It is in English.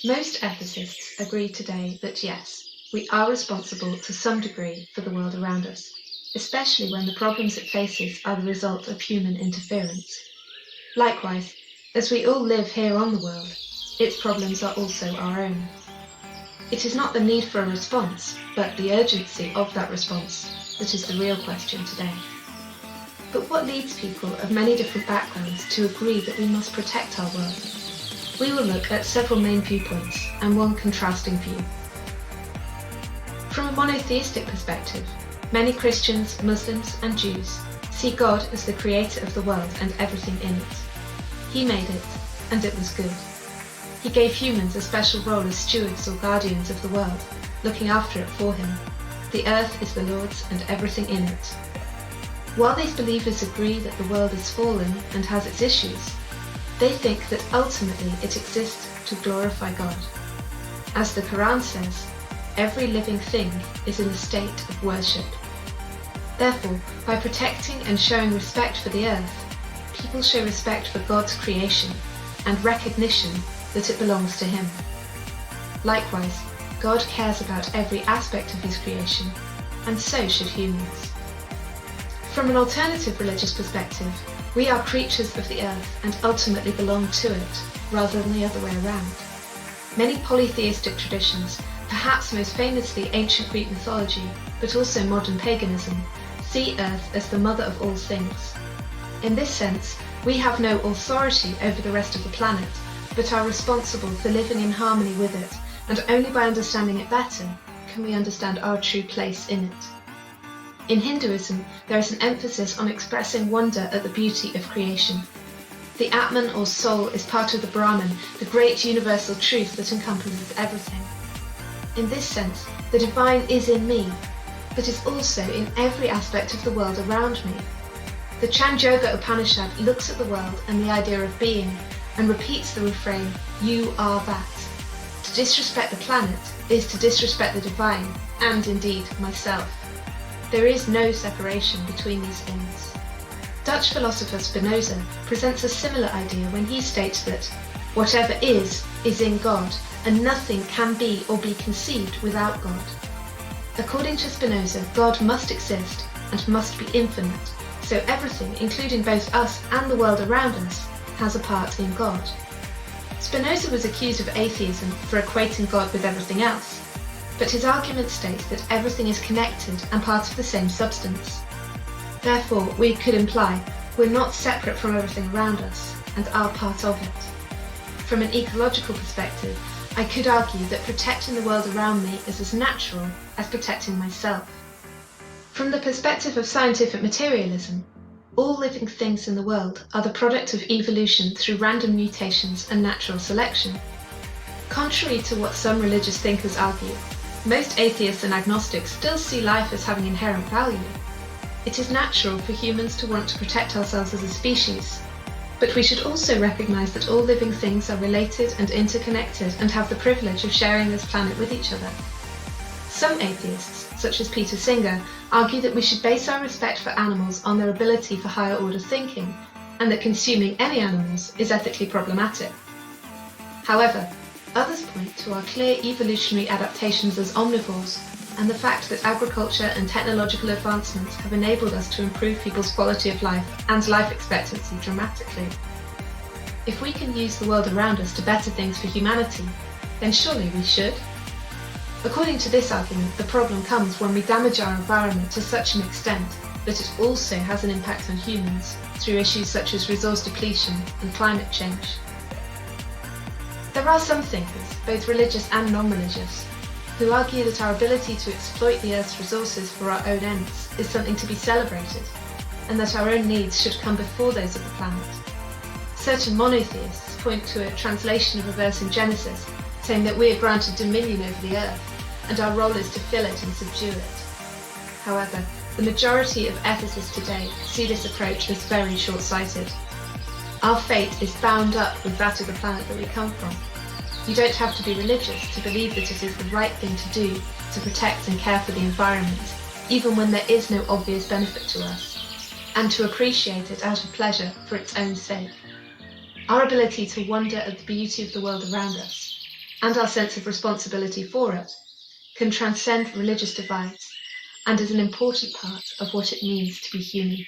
Most ethicists agree today that yes, we are responsible to some degree for the world around us, especially when the problems it faces are the result of human interference. Likewise, as we all live here on the world, its problems are also our own. It is not the need for a response, but the urgency of that response that is the real question today. But what leads people of many different backgrounds to agree that we must protect our world? We will look at several main viewpoints and one contrasting view. From a monotheistic perspective, many Christians, Muslims, and Jews see God as the creator of the world and everything in it. He made it, and it was good. He gave humans a special role as stewards or guardians of the world, looking after it for him. The earth is the Lord's and everything in it. While these believers agree that the world is fallen and has its issues, they think that ultimately it exists to glorify God. As the Quran says, every living thing is in a state of worship. Therefore, by protecting and showing respect for the earth, people show respect for God's creation and recognition that it belongs to Him. Likewise, God cares about every aspect of His creation, and so should humans. From an alternative religious perspective, we are creatures of the earth and ultimately belong to it, rather than the other way around. Many polytheistic traditions, perhaps most famously ancient Greek mythology, but also modern paganism, see Earth as the mother of all things. In this sense, we have no authority over the rest of the planet, but are responsible for living in harmony with it, and only by understanding it better can we understand our true place in it. In Hinduism, there is an emphasis on expressing wonder at the beauty of creation. The Atman or soul is part of the Brahman, the great universal truth that encompasses everything. In this sense, the divine is in me, but is also in every aspect of the world around me. The Chandogya Upanishad looks at the world and the idea of being, and repeats the refrain, "You are that." To disrespect the planet is to disrespect the divine, and indeed myself. There is no separation between these things. Dutch philosopher Spinoza presents a similar idea when he states that whatever is in God, and nothing can be or be conceived without God. According to Spinoza, God must exist and must be infinite, so everything, including both us and the world around us, has a part in God. Spinoza was accused of atheism for equating God with everything else, but his argument states that everything is connected and part of the same substance. Therefore, we could imply we're not separate from everything around us and are part of it. From an ecological perspective, I could argue that protecting the world around me is as natural as protecting myself. From the perspective of scientific materialism, all living things in the world are the product of evolution through random mutations and natural selection. Contrary to what some religious thinkers argue, most atheists and agnostics still see life as having inherent value. It is natural for humans to want to protect ourselves as a species, but we should also recognize that all living things are related and interconnected and have the privilege of sharing this planet with each other. Some atheists, such as Peter Singer, argue that we should base our respect for animals on their ability for higher order thinking, and that consuming any animals is ethically problematic. However, others point to our clear evolutionary adaptations as omnivores, and the fact that agriculture and technological advancements have enabled us to improve people's quality of life and life expectancy dramatically. If we can use the world around us to better things for humanity, then surely we should. According to this argument, the problem comes when we damage our environment to such an extent that it also has an impact on humans through issues such as resource depletion and climate change. There are some thinkers, both religious and non-religious, who argue that our ability to exploit the Earth's resources for our own ends is something to be celebrated, and that our own needs should come before those of the planet. Certain monotheists point to a translation of a verse in Genesis saying that we are granted dominion over the Earth, and our role is to fill it and subdue it. However, the majority of ethicists today see this approach as very short-sighted. Our fate is bound up with that of the planet that we come from. You don't have to be religious to believe that it is the right thing to do to protect and care for the environment, even when there is no obvious benefit to us, and to appreciate it out of pleasure for its own sake. Our ability to wonder at the beauty of the world around us, and our sense of responsibility for it, can transcend religious divides and is an important part of what it means to be human.